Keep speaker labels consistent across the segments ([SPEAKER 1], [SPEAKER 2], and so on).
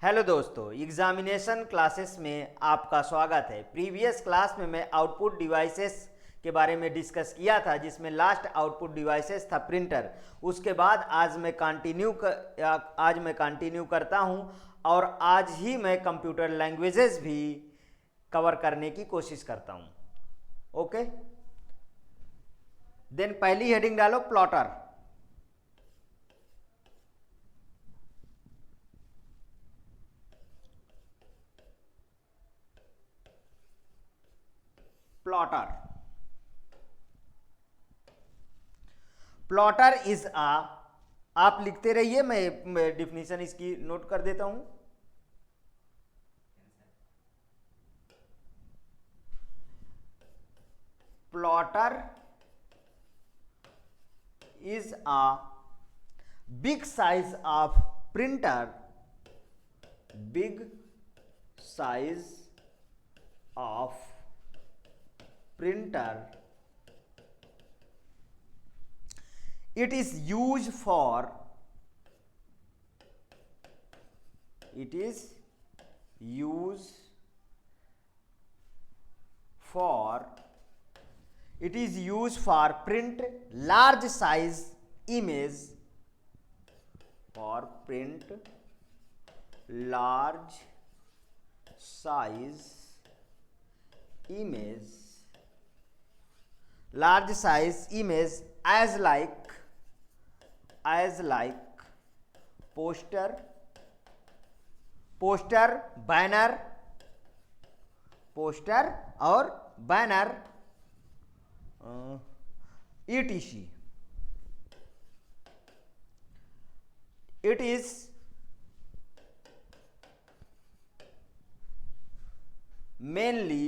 [SPEAKER 1] Hello दोस्तों, examination classes में आपका स्वागत है। प्रीवियस क्लास में मैं आउटपुट डिवाइसेस के बारे में डिस्कस किया था, जिसमें लास्ट आउटपुट डिवाइसेस था प्रिंटर। उसके बाद आज मैं कंटिन्यू करता हूं और आज ही मैं कंप्यूटर लैंग्वेजेस भी कवर करने की कोशिश करता हूं। ओके, देन पहली हेडिंग डालो प्लॉटर। प्लॉटर प्लॉटर इज आप लिखते रहिए, मैं डिफिनीशन इसकी नोट कर देता हूं। Plotter is a big size of printer, big size of printer. It is used for print large size image, for print large size image as like poster, और banner etc. It is mainly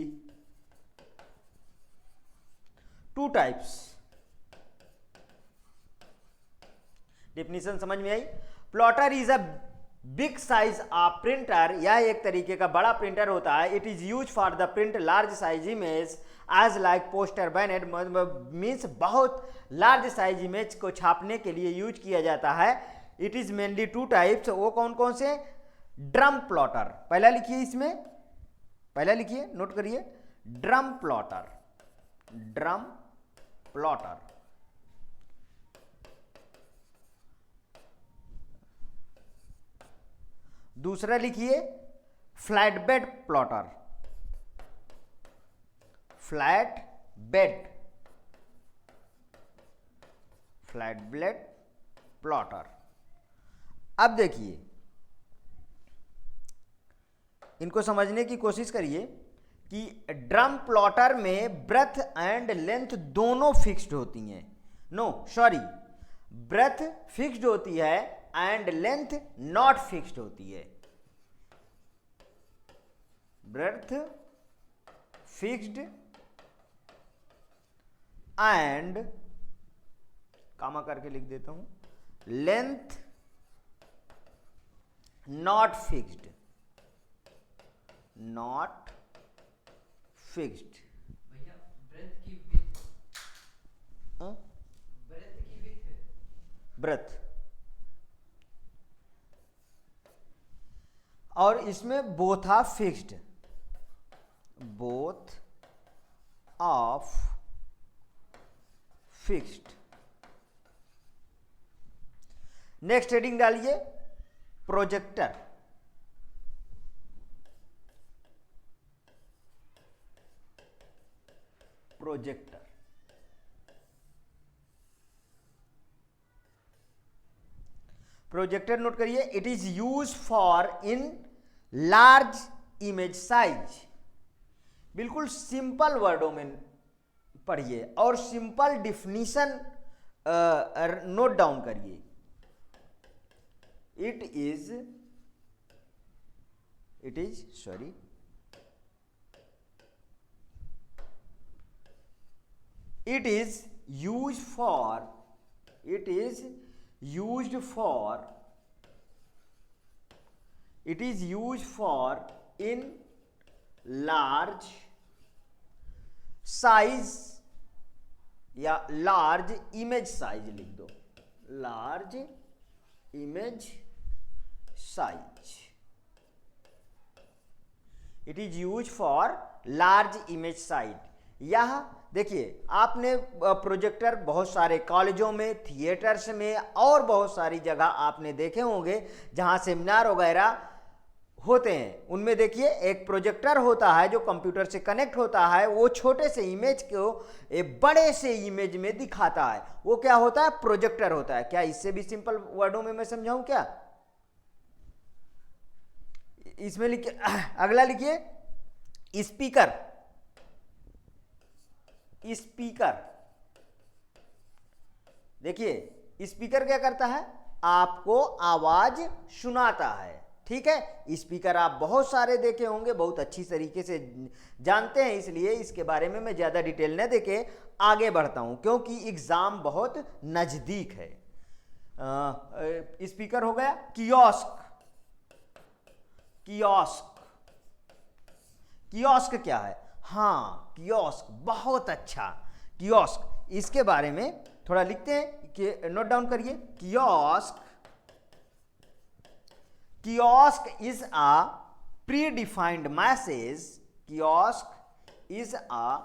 [SPEAKER 1] two types. Definition समझ में आई? Plotter is a big size of printer, यह एक तरीके का बड़ा printer होता है। It is use for the print large size image as like poster banner, means बहुत लार्ज साइज इमेज को छापने के लिए यूज किया जाता है। It is mainly two types. वो कौन कौन से? ड्रम प्लॉटर, पहला लिखिए, इसमें पहला लिखिए, नोट करिए, ड्रम प्लॉटर, ड्रम प्लॉटर। दूसरा लिखिए flat bed plotter, flat bed plotter. अब देखिए, इनको समझने की कोशिश करिए कि ड्रम प्लॉटर में ब्रेथ एंड लेंथ दोनों फिक्स्ड होती हैं। ब्रेथ फिक्स्ड होती है एंड लेंथ नॉट फिक्स्ड होती है। ब्रेथ फिक्स्ड एंड, कामा करके लिख देता हूं, length not fixed, not fixed.
[SPEAKER 2] भैया ब्रेथ की विड्थ, ब्रेथ की विड्थ है,
[SPEAKER 1] ब्रेथ, और इसमें both are fixed, both of fixed. Next heading डालिए प्रोजेक्टर। प्रोजेक्टर प्रोजेक्टर नोट करिए, it is use for in large image size. बिल्कुल सिंपल वर्डों में पढ़िए और सिंपल डिफिनीशन नोट डाउन करिए। It is sorry, it is used for in large size या large image size लिख दो, large image size. It is use for large image size. यह देखिए, आपने प्रोजेक्टर बहुत सारे कॉलेजों में, थिएटर्स में और बहुत सारी जगह आपने देखे होंगे जहां सेमिनार वगैरह होते हैं। उनमें देखिए एक प्रोजेक्टर होता है जो कंप्यूटर से कनेक्ट होता है, वो छोटे से इमेज को एक बड़े से इमेज में दिखाता है। वो क्या होता है? प्रोजेक्टर होता है। क्या इससे भी सिंपल वर्डों में मैं समझाऊं क्या? इसमें लिखिए, अगला लिखिए स्पीकर। स्पीकर देखिए, स्पीकर क्या करता है? आपको आवाज सुनाता है। ठीक है, स्पीकर आप बहुत सारे देखे होंगे, बहुत अच्छी तरीके से जानते हैं, इसलिए इसके बारे में मैं ज्यादा डिटेल न देके आगे बढ़ता हूं, क्योंकि एग्जाम बहुत नजदीक है। स्पीकर हो गया। कियोस्क। कियोस्क, कियोस्क क्या है? हाँ, कियोस्क बहुत अच्छा। कियोस्क, इसके बारे में थोड़ा लिखते हैं कि नोट डाउन करिए। Kiosk, kiosk is a predefined message. Kiosk is a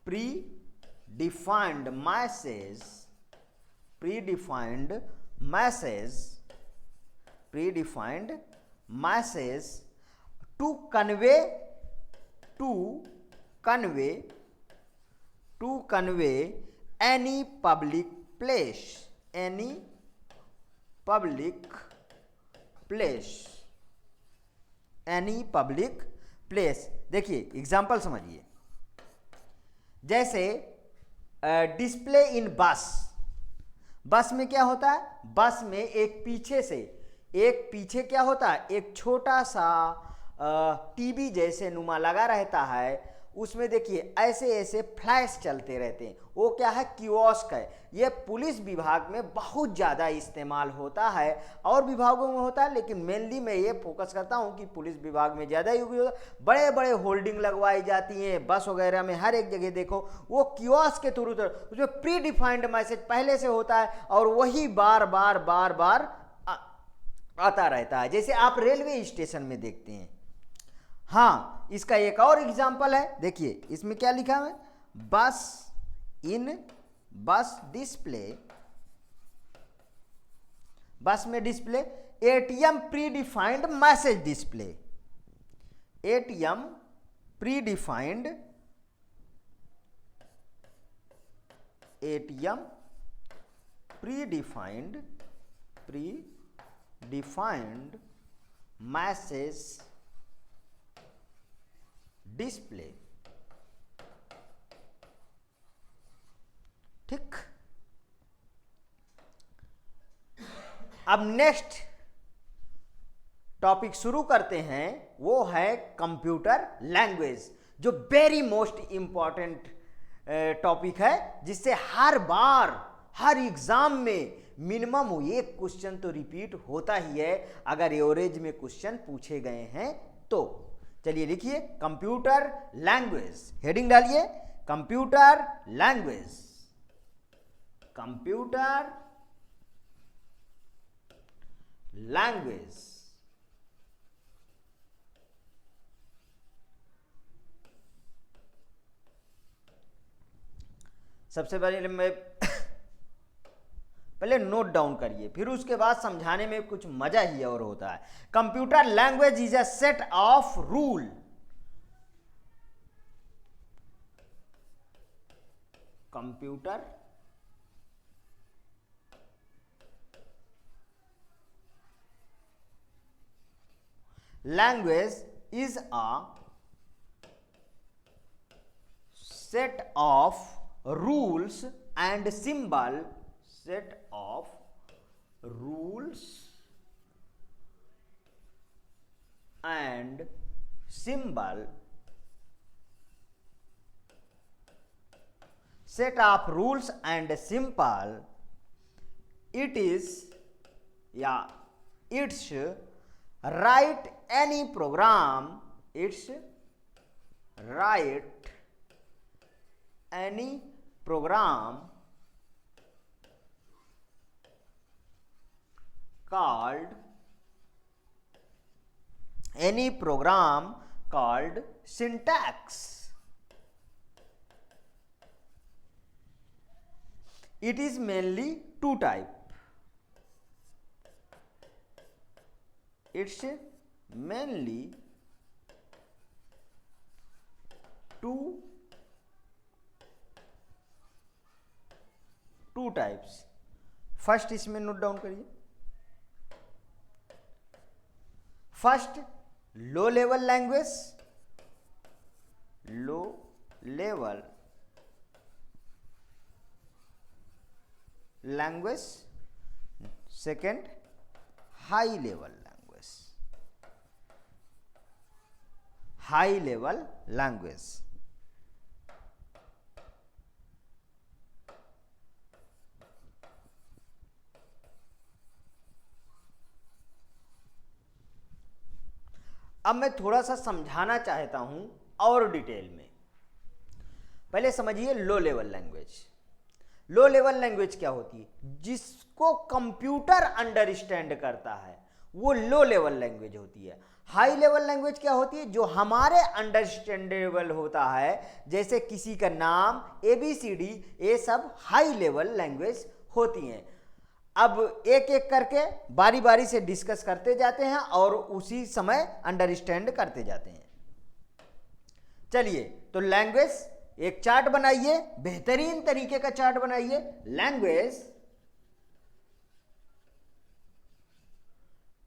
[SPEAKER 1] predefined message. Predefined message. Predefined message to convey any public place. Any public place. Any public place. देखिए एग्जाम्पल समझिए, जैसे डिस्प्ले इन बस। बस में क्या होता है? बस में एक पीछे क्या होता है? एक छोटा सा टीवी जैसे नुमा लगा रहता है। उसमें देखिए ऐसे ऐसे फ्लैश चलते रहते हैं। वो क्या है? कियोस्क है। ये पुलिस विभाग में बहुत ज़्यादा इस्तेमाल होता है, और विभागों में होता है, लेकिन मेनली मैं ये फोकस करता हूँ कि पुलिस विभाग में ज़्यादा यूज होता है। बड़े बड़े होल्डिंग लगवाई जाती हैं बस वगैरह में, हर एक जगह देखो वो कियोस्क के थ्रू, उसमें प्री डिफाइंड मैसेज पहले से होता है और वही बार बार बार बार आता रहता है, जैसे आप रेलवे स्टेशन में देखते हैं। हाँ, इसका एक और एग्जाम्पल है। देखिए इसमें क्या लिखा है? बस इन बस डिस्प्ले। बस में display. ATM pre defined message display. ATM pre defined, ATM pre defined message display. ठीक। अब नेक्स्ट टॉपिक शुरू करते हैं, वो है कंप्यूटर लैंग्वेज, जो वेरी मोस्ट इंपॉर्टेंट टॉपिक है, जिससे हर बार हर एग्जाम में मिनिमम एक क्वेश्चन तो रिपीट होता ही है, अगर एवरेज में क्वेश्चन पूछे गए हैं तो। चलिए लिखिए कंप्यूटर लैंग्वेज, हेडिंग डालिए कंप्यूटर लैंग्वेज। Computer language. सबसे पहले मैं पहले नोट डाउन करिए, फिर उसके बाद समझाने में कुछ मजा ही और होता है। Computer language is a set of rule. Computer language is a set of rules and symbol. Set of rules and symbol. Set of rules and symbol. It is, it's write any program. It's write any program called called syntax. It is mainly two type. It's mainly two types. First इसमें note down करिए. First low level language, low level language. Second high level language, high level language. अब मैं थोड़ा सा समझाना चाहता हूं और डिटेल में. पहले समझिए low level language. Low level language क्या होती है? जिसको कंप्यूटर अंडरस्टैंड करता है वो लो लेवल लैंग्वेज होती है. हाई लेवल लैंग्वेज क्या होती है? जो हमारे अंडरस्टैंडेबल होता है, जैसे किसी का नाम, ABCD, ये सब हाई लेवल लैंग्वेज होती हैं. अब एक एक करके बारी बारी से डिस्कस करते जाते हैं और उसी समय अंडरस्टैंड करते जाते हैं. चलिए, तो लैंग्वेज एक चार्ट बनाइए, बेहतरीन तरीके का चार्ट बनाइए.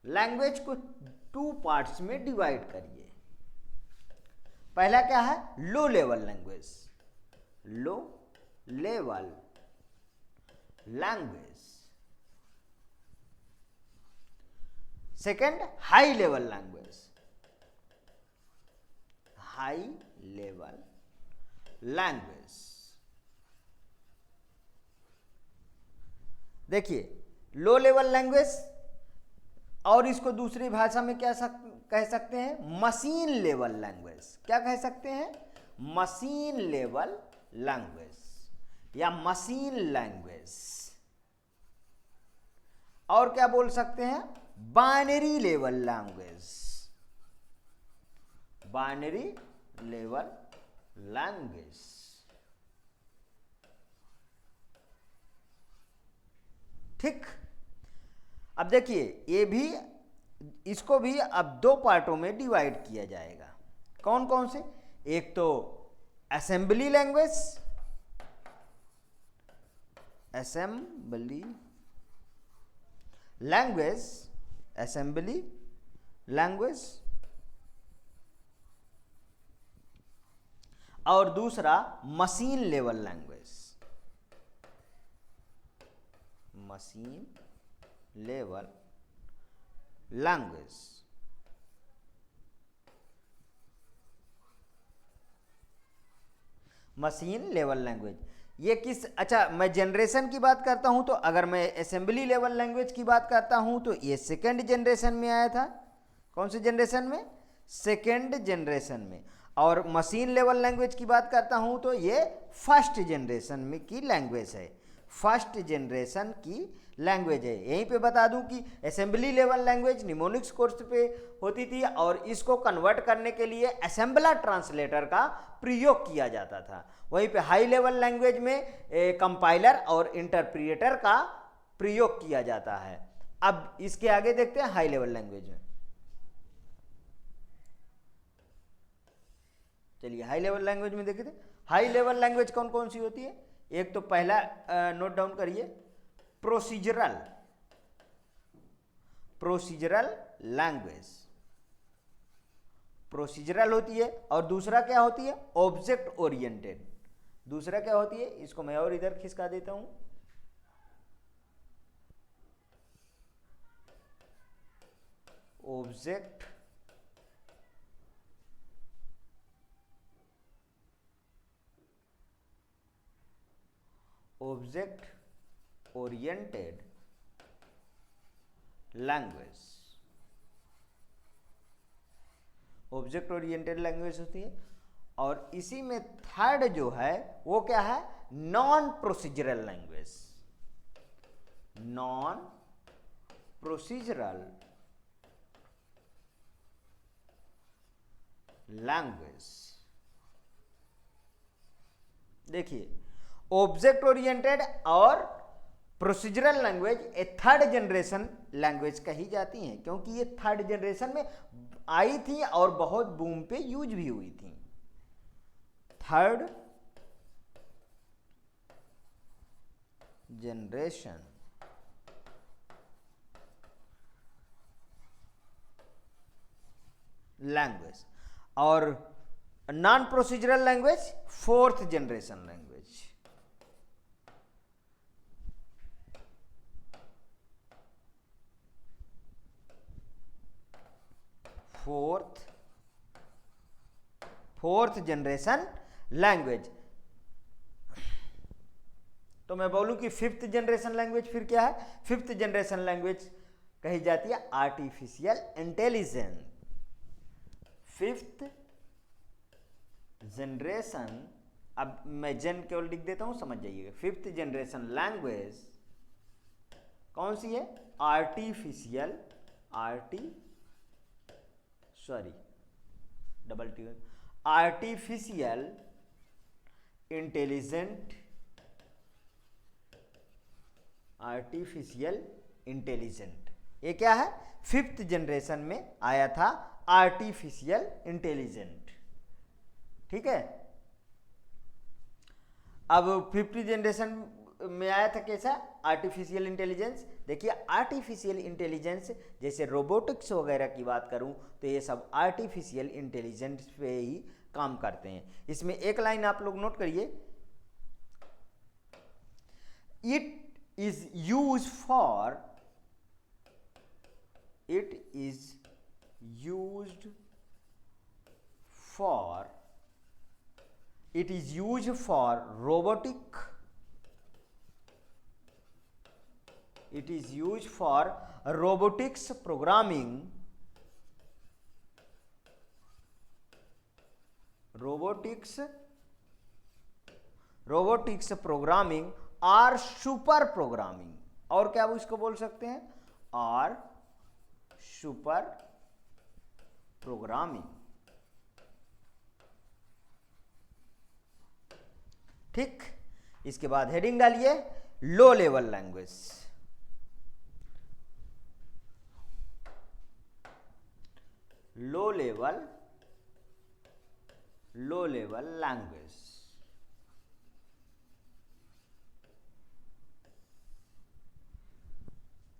[SPEAKER 1] लैंग्वेज को टू पार्ट्स में डिवाइड करिए. पहला क्या है? Low level language. Low level language. Second high level language. High level language. देखिए, लो लेवल लैंग्वेज, और इसको दूसरी भाषा में क्या कह सकते हैं? Machine level language. क्या कह सकते हैं? मशीन लेवल लैंग्वेज या मशीन लैंग्वेज. और क्या बोल सकते हैं? Binary level language. Binary level language. ठीक. अब देखिए, ये भी, इसको भी अब दो पार्टों में डिवाइड किया जाएगा. कौन कौन से? एक तो assembly language, assembly language, assembly language, और दूसरा machine level language. Machine level language. Machine level language ये किस, अच्छा, मैं जनरेशन की बात करता हूं तो अगर मैं असेंबली लेवल लैंग्वेज की बात करता हूं तो ये सेकेंड जनरेशन में आया था. कौन से जनरेशन में? सेकेंड जनरेशन में. और मशीन लेवल लैंग्वेज की बात करता हूं तो ये फर्स्ट जनरेशन में की लैंग्वेज है. फर्स्ट जनरेशन की लैंग्वेज है. यहीं पे बता दूं कि assembly level language mnemonics course पे होती थी और इसको कन्वर्ट करने के लिए असेंबलर ट्रांसलेटर का प्रयोग किया जाता था. वहीं पे हाई लेवल लैंग्वेज में कंपाइलर और इंटरप्रिएटर का प्रयोग किया जाता है. अब इसके आगे देखते हैं हाई लेवल लैंग्वेज में. चलिए, हाई लेवल लैंग्वेज में देखते हैं. हाई लेवल लैंग्वेज कौन कौन सी होती है? एक तो पहला नोट डाउन करिए, प्रोसीजरल. प्रोसीजरल लैंग्वेज प्रोसीजरल होती है. और दूसरा क्या होती है? Object oriented. दूसरा क्या होती है? इसको मैं और इधर खिसका देता हूं. Object oriented language. Object oriented language होती है. और इसी में थर्ड जो है वो क्या है? Non procedural language. Non procedural language. देखिए, ऑब्जेक्ट ओरिएंटेड और प्रोसीजरल लैंग्वेज ए थर्ड जनरेशन लैंग्वेज कही जाती हैं, क्योंकि ये थर्ड जनरेशन में आई थी और बहुत बूम पे यूज भी हुई थी। थर्ड जनरेशन लैंग्वेज और non procedural language fourth generation language. Fourth generation language. तो मैं बोलूं कि फिफ्थ जनरेशन लैंग्वेज फिर क्या है? फिफ्थ जनरेशन लैंग्वेज कही जाती है आर्टिफिशियल इंटेलिजेंस। फिफ्थ जनरेशन, अब मैं जेन केवल लिख देता हूं, समझ जाइएगा। फिफ्थ जनरेशन लैंग्वेज कौन सी है? Artificial intelligent. ये क्या है? फिफ्थ जनरेशन में आया था आर्टिफिशियल इंटेलिजेंट। ठीक है। अब फिफ्थ जनरेशन में आया था कैसा? Artificial intelligence. देखिए, आर्टिफिशियल इंटेलिजेंस जैसे रोबोटिक्स वगैरह की बात करूं तो ये सब आर्टिफिशियल इंटेलिजेंस पे ही काम करते हैं। इसमें एक लाइन आप लोग नोट करिए, it is use for robotic it is used for robotics programming और सुपर प्रोग्रामिंग। और क्या इसको बोल सकते हैं? और सुपर प्रोग्रामिंग। ठीक। इसके बाद हेडिंग डालिए low level language. Low level language.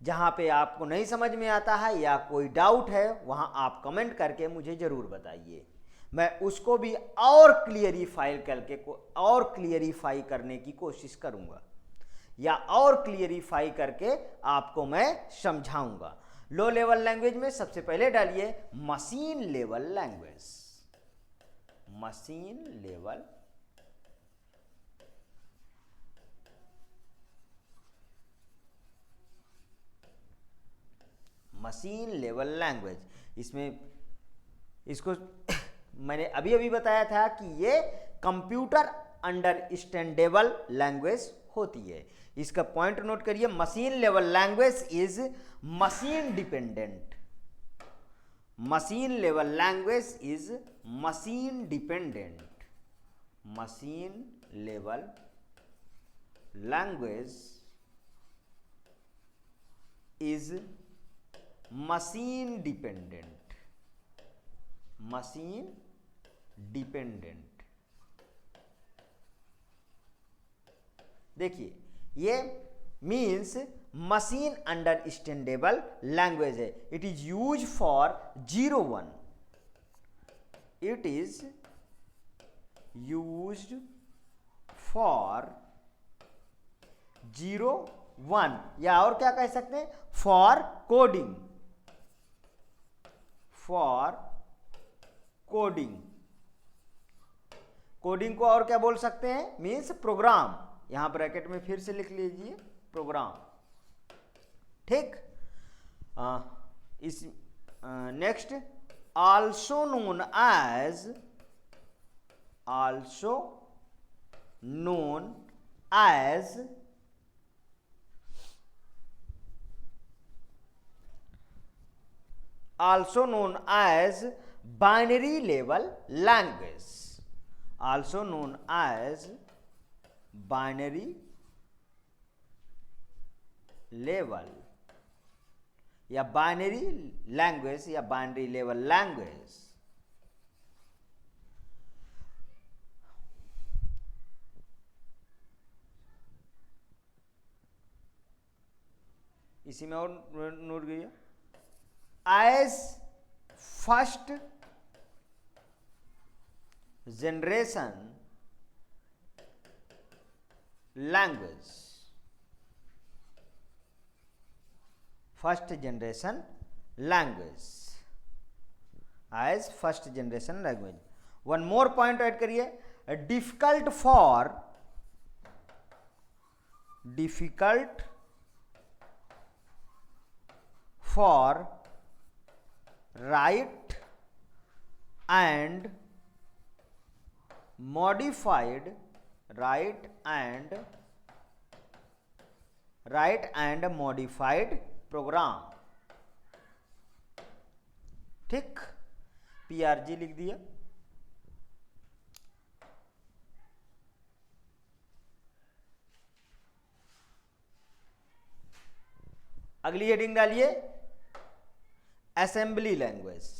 [SPEAKER 1] जहां पे आपको नहीं समझ में आता है या कोई डाउट है, वहां आप कमेंट करके मुझे जरूर बताइए। मैं उसको भी और क्लियरिफाई करने की कोशिश करूंगा या और क्लियरिफाई करके आपको मैं समझाऊंगा। लो लेवल लैंग्वेज में सबसे पहले डालिए machine level language. Machine level language. इसमें इसको मैंने अभी अभी बताया था कि ये कंप्यूटर अंडरस्टैंडेबल लैंग्वेज होती है। इसका पॉइंट नोट करिए, machine level language is machine dependent. Machine level language is machine dependent. Machine level language is machine dependent. Machine dependent. देखिए, ये मीन्स मशीन अंडरस्टैंडेबल लैंग्वेज है। It is use for 01। It is used for 01 या और क्या कह सकते हैं? For coding. Coding को और क्या बोल सकते हैं? Means programme. यहां ब्रैकेट में फिर से लिख लीजिए प्रोग्राम। ठीक। इस next, also known as binary level language, also known as binary level या बाइनरी लैंग्वेज या बाइनरी लेवल लैंग्वेज। इसी में और नोट गई as first generation language, first generation language, as first generation language. One more point add करिए, difficult for write and modified program. ठीक, PRG लिख दिया। अगली हेडिंग डालिए असेंबली लैंग्वेज।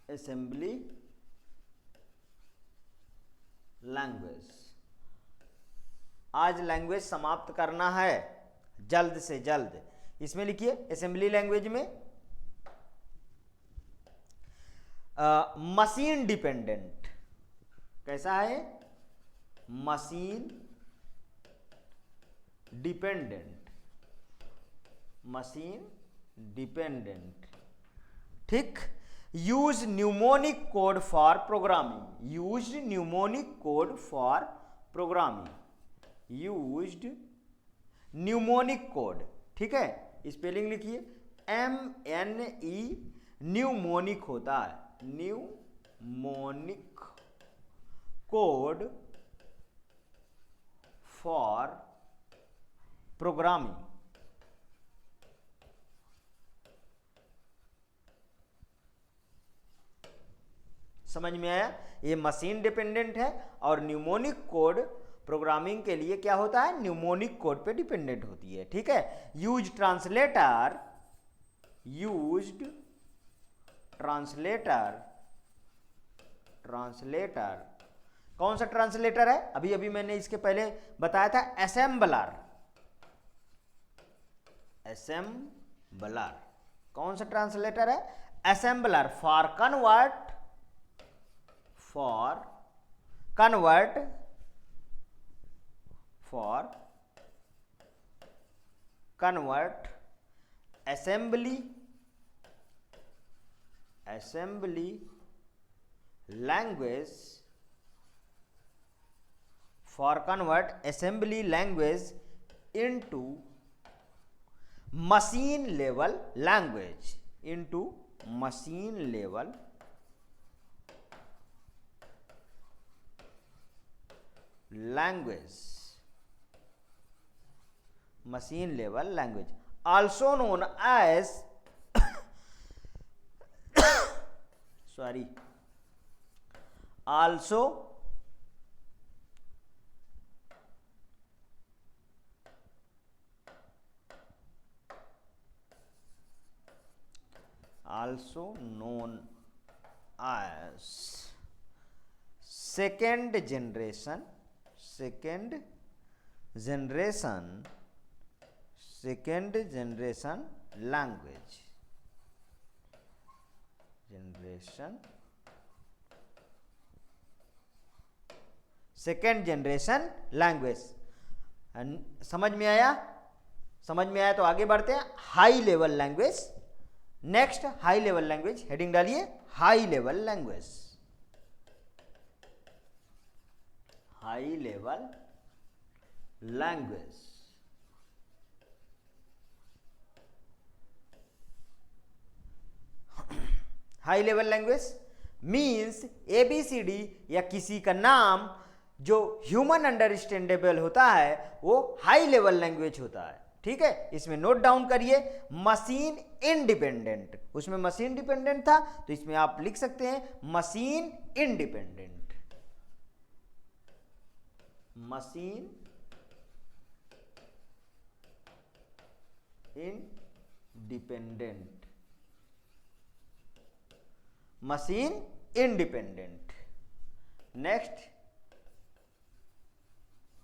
[SPEAKER 1] असेंबली लैंग्वेज, आज लैंग्वेज समाप्त करना है जल्द से जल्द। इसमें लिखिए असेंबली लैंग्वेज में मशीन डिपेंडेंट कैसा है, मशीन डिपेंडेंट। ठीक, use mnemonic code for programming, used mnemonic code for programming, used mnemonic code. ठीक है, स्पेलिंग लिखिए MNE, न्यूमोनिक होता है, न्यूमोनिक कोड फॉर प्रोग्रामिंग। समझ में आया? ये मशीन डिपेंडेंट है और न्यूमोनिक कोड प्रोग्रामिंग के लिए क्या होता है, न्यूमोनिक कोड पे डिपेंडेंट होती है। ठीक है, यूज्ड ट्रांसलेटर, कौन सा ट्रांसलेटर है? अभी अभी मैंने इसके पहले बताया था असेंबलर। कौन सा ट्रांसलेटर है? Assembler for convert assembly language, into machine level language, machine level language, also known as also known as second generation language, second generation language. समझ में आया? समझ में आया तो आगे बढ़ते हैं। High level language, next high level language, heading डालिए high level language. High level language, high level language means ABCD या किसी का नाम जो ह्यूमन अंडरस्टैंडेबल होता है वो हाई लेवल लैंग्वेज होता है। ठीक है, इसमें नोट डाउन करिए मशीन इंडिपेंडेंट, उसमें मशीन डिपेंडेंट था तो इसमें आप लिख सकते हैं machine independent, machine independent, machine independent. Next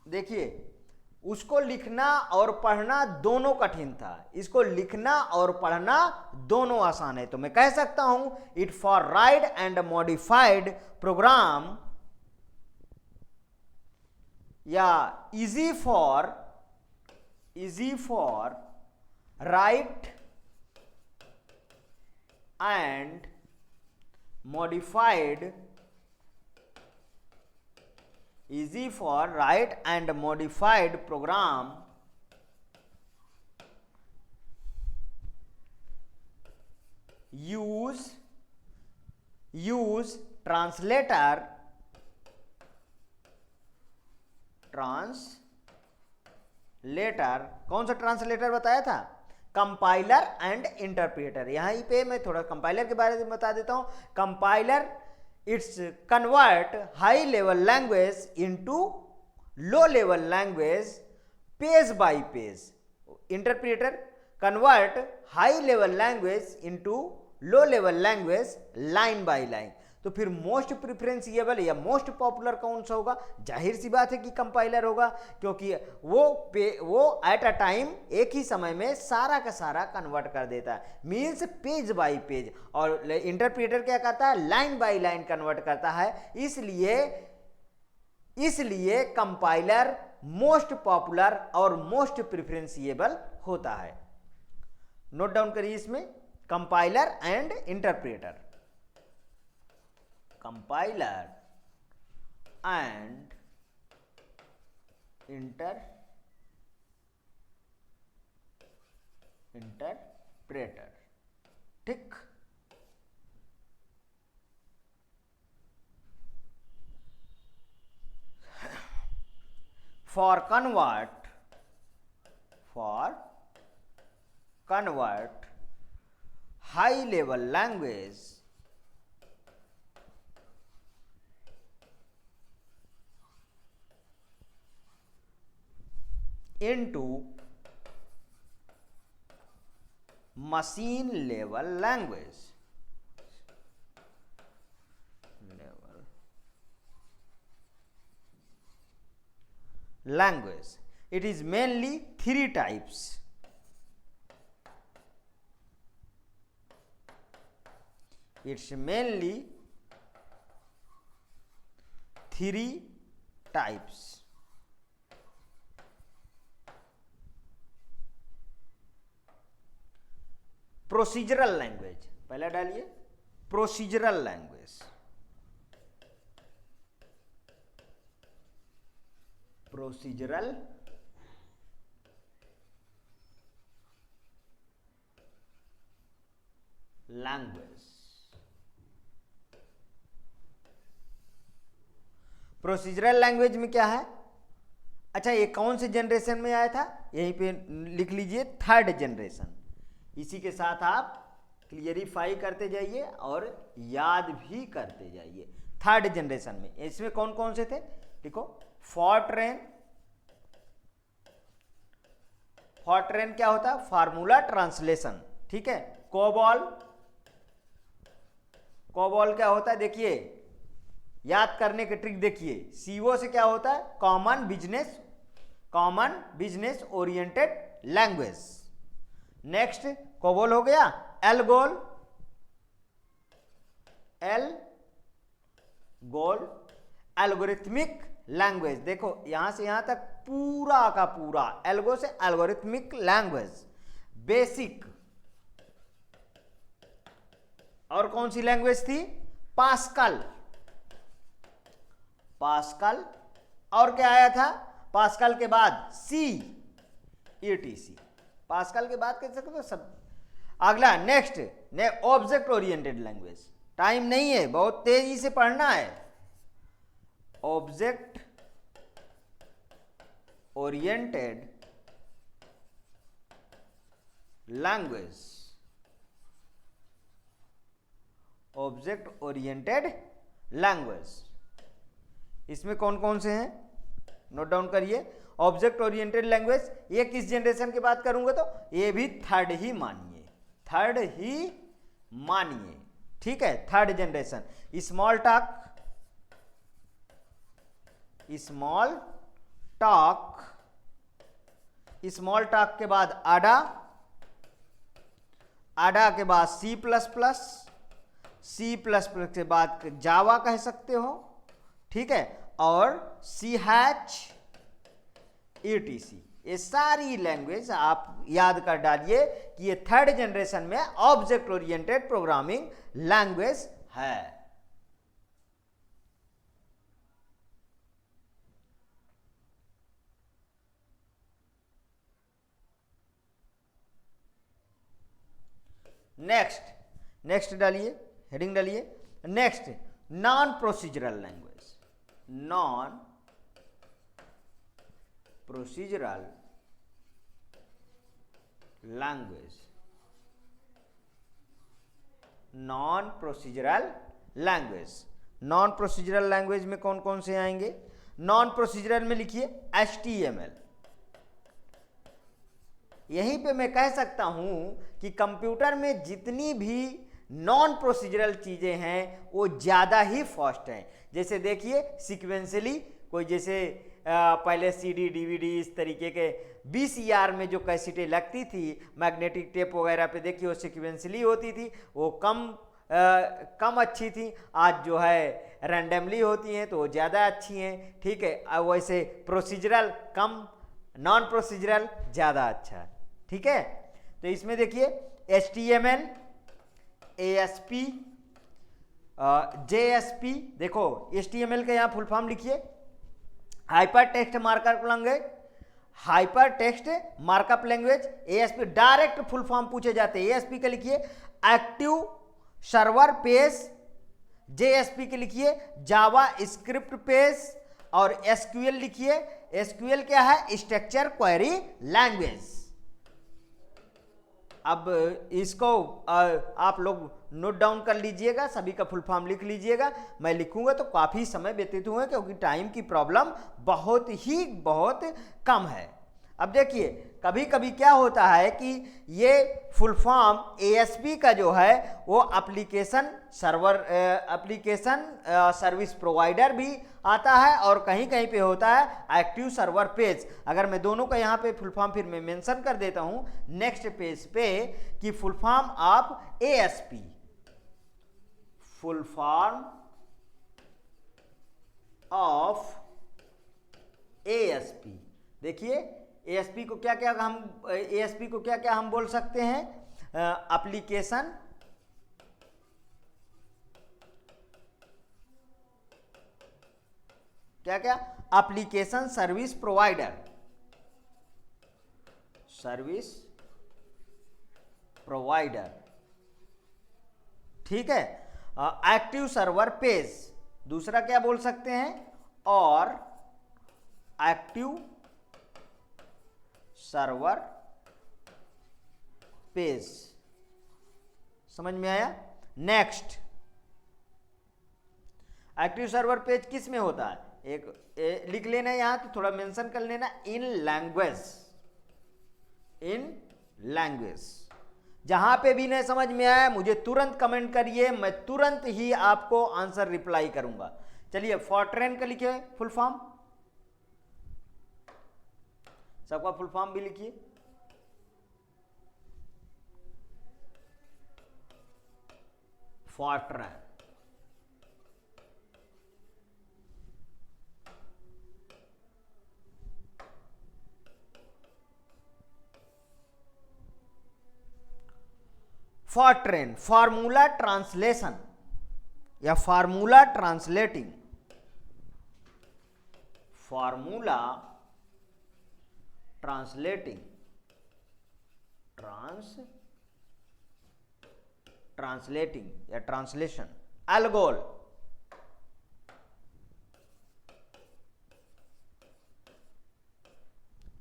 [SPEAKER 1] देखिए, उसको लिखना और पढ़ना दोनों कठिन था, इसको लिखना और पढ़ना दोनों आसान है, तो मैं कह सकता हूं it for write and modified program या easy for write and modified, easy for write and modified program use translator कौन सा ट्रांसलेटर बताया था, कंपाइलर एंड इंटरप्रेटर। यहीं पे मैं थोड़ा कंपाइलर के बारे में बता देता हूं। Compiler it's convert high level language into low level language page bye page. Interpreter convert high level language into low level language line by line. तो फिर मोस्ट प्रिफरेंशिएबल या मोस्ट पॉपुलर कौन सा होगा, जाहिर सी बात है कि कंपाइलर होगा, क्योंकि वो एट अ टाइम एक ही समय में सारा का सारा कन्वर्ट कर देता है, मीन्स पेज बाय पेज। और इंटरप्रेटर क्या करता है, लाइन बाय लाइन कन्वर्ट करता है। इसलिए कंपाइलर मोस्ट पॉपुलर और मोस्ट प्रिफरेंशिएबल होता है। नोट डाउन करिए इसमें compiler and interpreter, compiler and interpreter, ठीक। for convert high level language into machine level language, it is mainly three types. It's mainly three types. Procedural language पहले डालिए, procedural language, procedural language. Procedural language में क्या है, अच्छा ये कौन से जनरेशन में आया था, यहीं पे लिख लीजिए थर्ड जनरेशन। इसी के साथ आप क्लियरिफाई करते जाइए और याद भी करते जाइए। थर्ड जनरेशन में इसमें कौन कौन से थे, देखो फॉर्ट्रेन क्या होता है, फार्मूला ट्रांसलेशन, ठीक है। कोबॉल क्या होता है, देखिए याद करने की ट्रिक देखिए, सीओ से क्या होता है, common business oriented language. Next COBOL हो गया, एलगोल एल्गोरिथमिक लैंग्वेज। देखो यहां से यहां तक पूरा का पूरा एल्गो से एल्गोरिथमिक लैंग्वेज। बेसिक, और कौन सी लैंग्वेज थी, पास्कल। और क्या आया था, पास्कल के बाद सी, ETC। पास्कल के बाद कह सकते हो सब। अगला next object oriented language. Time नहीं है, बहुत तेजी से पढ़ना है। Object oriented language, object oriented language. इसमें कौन कौन से हैं नोट डाउन करिए। ऑब्जेक्ट ओरिएंटेड लैंग्वेज ये किस जनरेशन की बात करूंगा तो ये भी थर्ड ही मानिए, थर्ड ही मानिए, ठीक है, third generation. Smalltalk, Smalltalk, Smalltalk के बाद आडा, आडा के बाद C plus plus, C plus plus के बाद जावा कह सकते हो, ठीक है, और सी हैच ETC। ये सारी लैंग्वेज आप याद कर डालिए कि ये थर्ड जनरेशन में ऑब्जेक्ट ओरिएंटेड प्रोग्रामिंग लैंग्वेज है। नेक्स्ट डालिए, हेडिंग डालिए। Next, non procedural language, non procedural language, non procedural language. Non procedural language में कौन कौन से आएंगे? नॉन प्रोसीजरल में लिखिए HTML। यहीं पे मैं कह सकता हूं कि कंप्यूटर में जितनी भी नॉन प्रोसीजरल चीजें हैं वो ज्यादा ही फास्ट हैं। जैसे देखिए सीक्वेंसली, कोई जैसे पहले CD DVD इस तरीके के VCR में जो कैसेटें लगती थी मैग्नेटिक टेप वगैरह पे, देखिए वो सीक्वेंसली होती थी, वो कम अच्छी थी। आज जो है रैंडमली होती हैं तो वो ज़्यादा अच्छी हैं, ठीक है। वैसे प्रोसीजरल कम, नॉन प्रोसीजरल ज़्यादा अच्छा है, ठीक है। तो इसमें देखिए HTML, ASP, JSP। देखो HTML का यहाँ फुल फॉर्म लिखिए, hyper text markup language, hyper text markup language. ASP direct full form पूछे जाते हैं। ASP के लिखिए एक्टिव सर्वर पेज, JSP के लिखिए जावा स्क्रिप्ट पेज, और SQL लिखिए, SQL क्या है? Structure query language. अब इसको आप लोग नोट डाउन कर लीजिएगा, सभी का फुल फॉर्म लिख लीजिएगा। मैं लिखूंगा तो काफ़ी समय व्यतीत हुए क्योंकि टाइम की प्रॉब्लम बहुत कम है। अब देखिए कभी कभी क्या होता है कि ये फुल फॉर्म ASP का जो है वो एप्लीकेशन सर्विस प्रोवाइडर भी आता है, और कहीं कहीं पे होता है एक्टिव सर्वर पेज। अगर मैं दोनों का यहाँ पे फुल फॉर्म फिर मैं मेंशन कर देता हूँ नेक्स्ट पेज पे कि full form of ASP, full form of ASP। देखिए ASP को क्या क्या हम बोल सकते हैं? एप्लीकेशन क्या एप्लीकेशन सर्विस प्रोवाइडर, ठीक है। एक्टिव सर्वर पेज, दूसरा क्या बोल सकते हैं? और एक्टिव सर्वर पेज। समझ में आया? नेक्स्ट, एक्टिव सर्वर पेज किस में होता है? एक लिख लेना यहां, तो थोड़ा मेंशन कर लेना, इन लैंग्वेज। जहां पे भी नहीं समझ में आया मुझे तुरंत कमेंट करिए, मैं तुरंत ही आपको आंसर रिप्लाई करूंगा। चलिए फॉर्ट्रेन का लिखिए फुल फॉर्म, सबका फुल फॉर्म भी लिखिए। फॉर्ट्रेन, फॉर्ट्रेन फार्मूला ट्रांसलेशन या formula translating, formula translating, translating या ट्रांसलेशन। एल्गोल,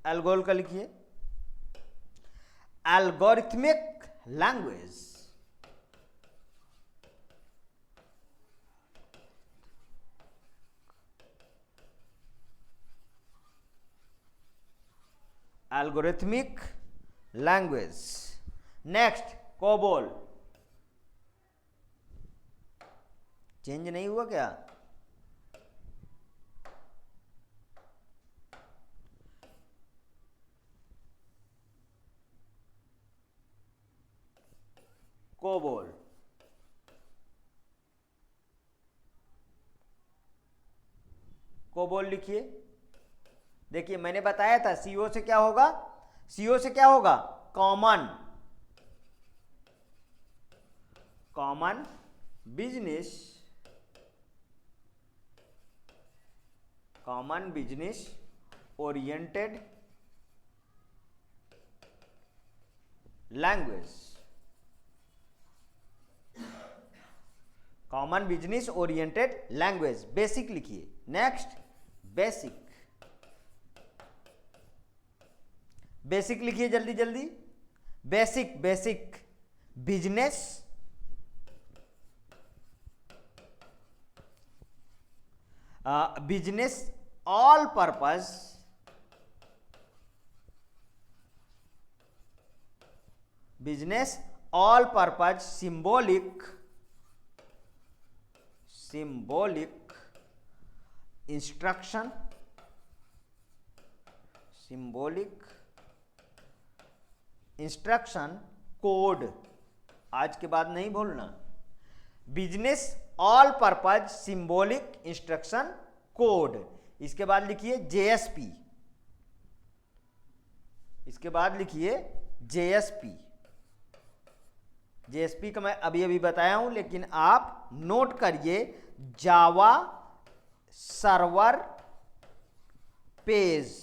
[SPEAKER 1] एल्गोल का लिखिए algorithmic language. Algorithmic language. Next, COBOL. Change नहीं हुआ क्या? COBOL. COBOL लिखिए। देखिए मैंने बताया था सीओ से क्या होगा, सीओ से क्या होगा, common common business, common business oriented language, common business oriented language. Basic लिखिए। नेक्स्ट, बेसिक, बेसिक लिखिए जल्दी जल्दी। Basic, basic business business all purpose, business all purpose symbolic, symbolic instruction, symbolic instruction code. आज के बाद नहीं भूलना। Business all purpose symbolic instruction code. इसके बाद लिखिए जेएसपी, इसके बाद लिखिए जेएसपी। जेएसपी का मैं अभी अभी बताया हूं, लेकिन आप नोट करिए। जावा सर्वर पेज,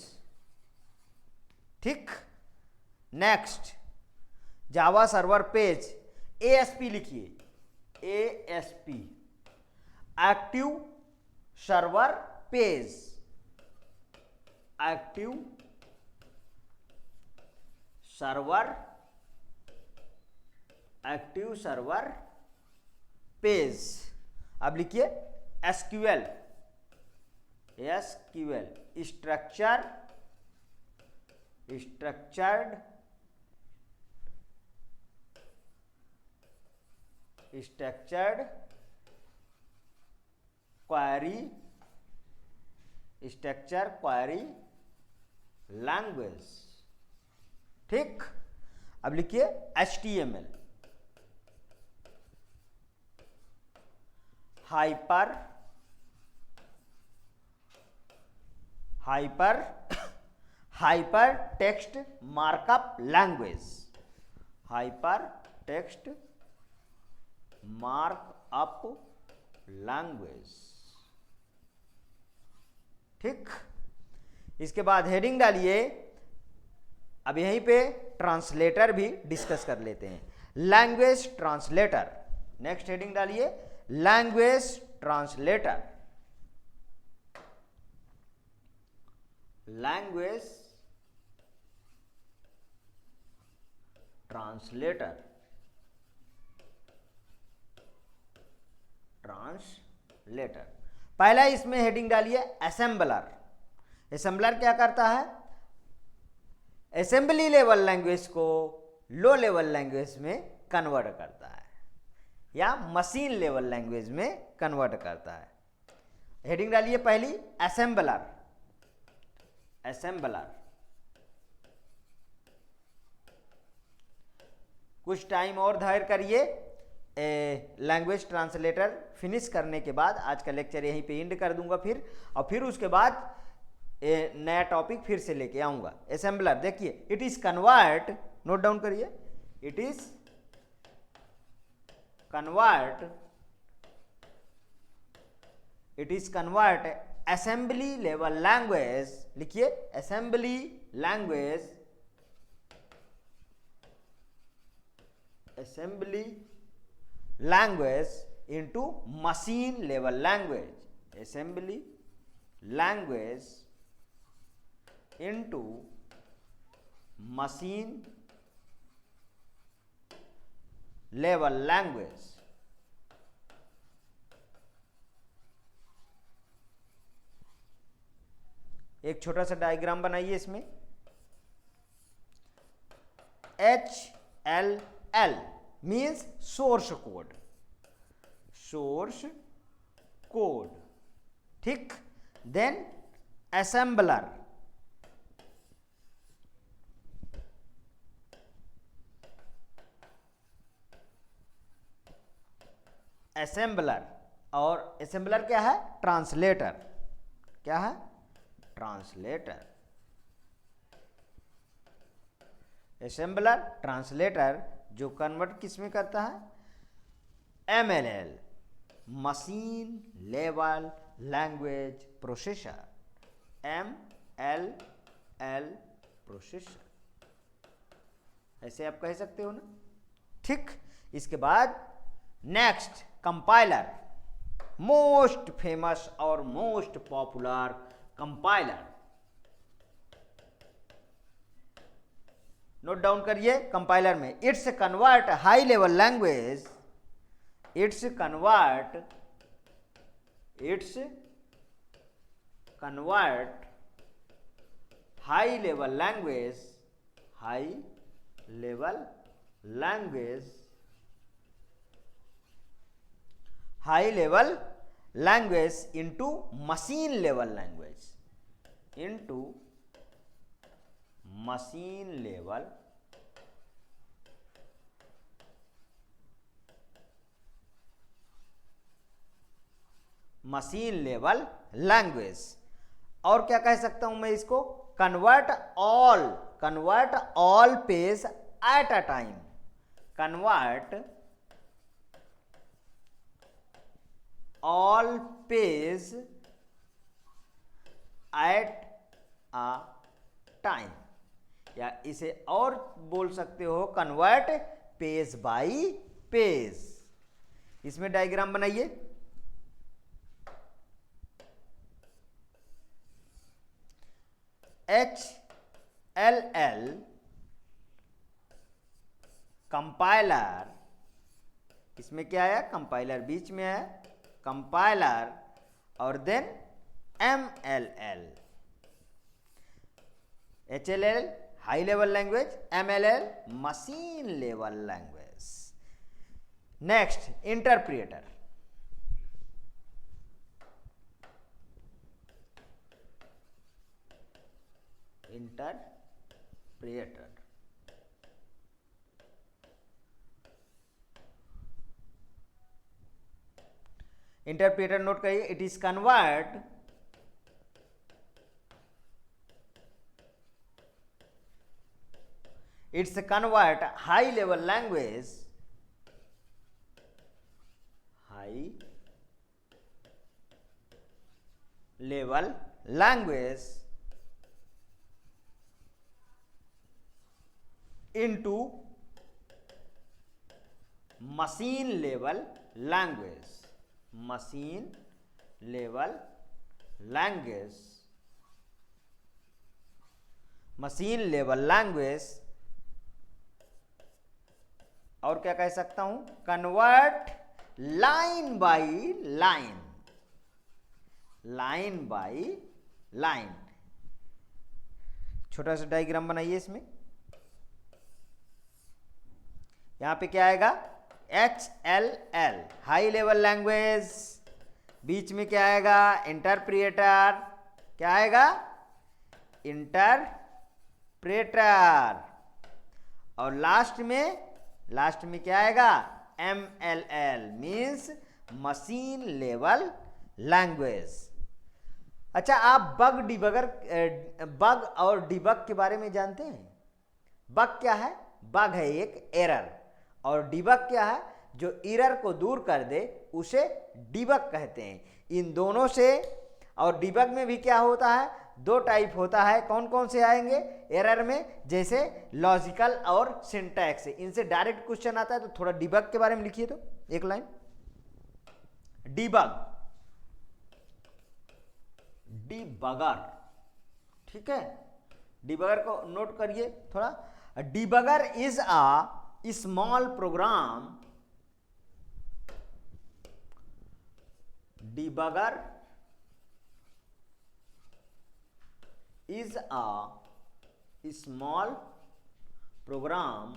[SPEAKER 1] ठीक। Next, Java server page. ASP लिखिए, ASP active server page, active server, active server page. अब लिखिए SQL, SQL structure, structured structured query, structure query language, ठीक। अब लिखिए HTML, hyper, hyper hyper text markup language, hyper text markup language, ठीक। इसके बाद heading डालिए। अब यहीं पे ट्रांसलेटर भी डिस्कस कर लेते हैं। Language translator. नेक्स्ट हेडिंग डालिए, language translator, language translator, translator. पहला इसमें हेडिंग डालिए असेंबलर। असेंबलर क्या करता है? असेंबली लेवल लैंग्वेज को लो लेवल लैंग्वेज में कन्वर्ट करता है या मशीन लेवल लैंग्वेज में कन्वर्ट करता है। हेडिंग डालिए पहली असेंबलर, असेंबलर। कुछ टाइम और धैर्य करिए। लैंग्वेज ट्रांसलेटर फिनिश करने के बाद आज का लेक्चर यहीं पे एंड कर दूंगा और फिर उसके बाद नया टॉपिक फिर से लेके आऊंगा। असेंबलर देखिए, it is convert, note down करिए, it is convert, it is convert assembly level language, लिखिए assembly language, assembly language into machine level language, assembly language into machine level language. एक छोटा सा डायग्राम बनाइए इसमें। HLL means source code, source code, ठीक। Then assembler, assembler, और assembler क्या है? ट्रांसलेटर। क्या है? ट्रांसलेटर। असेंबलर, ट्रांसलेटर, जो कन्वर्ट किस में करता है? MLL, machine level language processor, MLL processor, ऐसे आप कह सकते हो ना, ठीक। इसके बाद नेक्स्ट कंपाइलर, मोस्ट फेमस और most popular compiler. Note down करिए कंपाइलर में, it's convert high level language, it's convert high level language, high level language, high level language into machine level language, into machine level language. और क्या कह सकता हूं मैं इसको? Convert all page at a time, convert all page at a time, या इसे और बोल सकते हो कन्वर्ट पेज बाई पेज। इसमें डायग्राम बनाइए। HLL कंपाइलर, इसमें क्या है? कंपाइलर बीच में है, कंपाइलर, और then MLL, HLL high level language, MLL machine level language. Next interpreter, interpreter, interpreter note करिए, it is convert it's convert high level language, high level language into machine level language, machine level language, machine level language. और क्या कह सकता हूं? Convert line by line, line by line. छोटा सा diagram बनाइए इसमें। यहां पे क्या आएगा? HLL हाई लेवल लैंग्वेज, बीच में क्या आएगा? इंटरप्रिएटर, क्या आएगा? इंटरप्रेटर, और लास्ट में क्या आएगा? MLL means machine level language. अच्छा, आप बग और डिबग के बारे में जानते हैं? बग क्या है? बग है एक एरर, और डिबग क्या है? जो एरर को दूर कर दे उसे डिबग कहते हैं। इन दोनों से, और डिबग में भी क्या होता है? दो टाइप होता है। कौन कौन से आएंगे एरर में? जैसे लॉजिकल और सिंटैक्स। इनसे डायरेक्ट क्वेश्चन आता है, तो थोड़ा डिबग के बारे में लिखिए तो एक लाइन। डिबग, डिबगर, ठीक है। डिबगर को नोट करिए थोड़ा। Debugger is a small program debugger is a small program.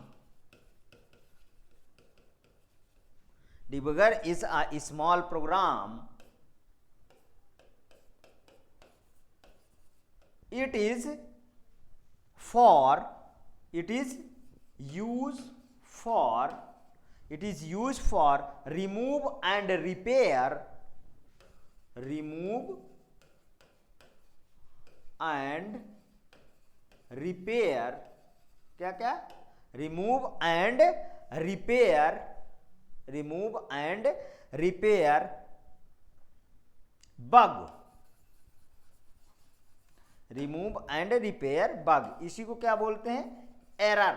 [SPEAKER 1] Debugger is a small program. It is used for remove and repair क्या remove and repair bug. Remove and repair bug, इसी को क्या बोलते हैं? Error.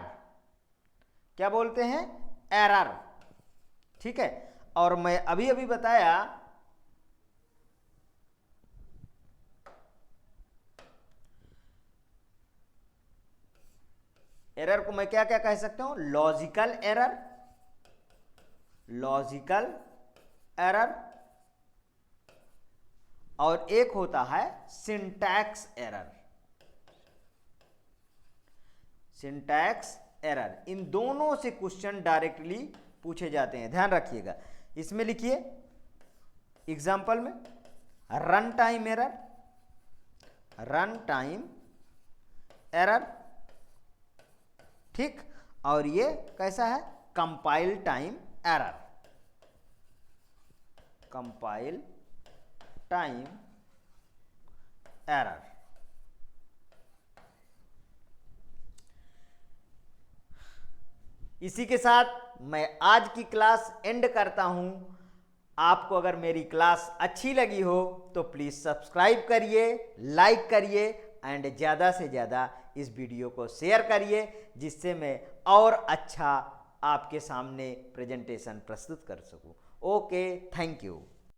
[SPEAKER 1] क्या बोलते हैं? Error. ठीक है. और मैं अभी अभी बताया एरर को मैं क्या क्या कह सकता हूं? लॉजिकल एरर, और एक होता है सिंटैक्स एरर. इन दोनों से क्वेश्चन डायरेक्टली पूछे जाते हैं, ध्यान रखिएगा. इसमें लिखिए एग्जांपल में रन टाइम एरर, ठीक. और ये कैसा है? Compile time error. इसी के साथ मैं आज की क्लास एंड करता हूं. आपको अगर मेरी क्लास अच्छी लगी हो तो प्लीज़ सब्सक्राइब करिए, लाइक करिए एंड ज़्यादा से ज़्यादा इस वीडियो को शेयर करिए, जिससे मैं और अच्छा आपके सामने प्रेजेंटेशन प्रस्तुत कर सकूं. Okay, thank you.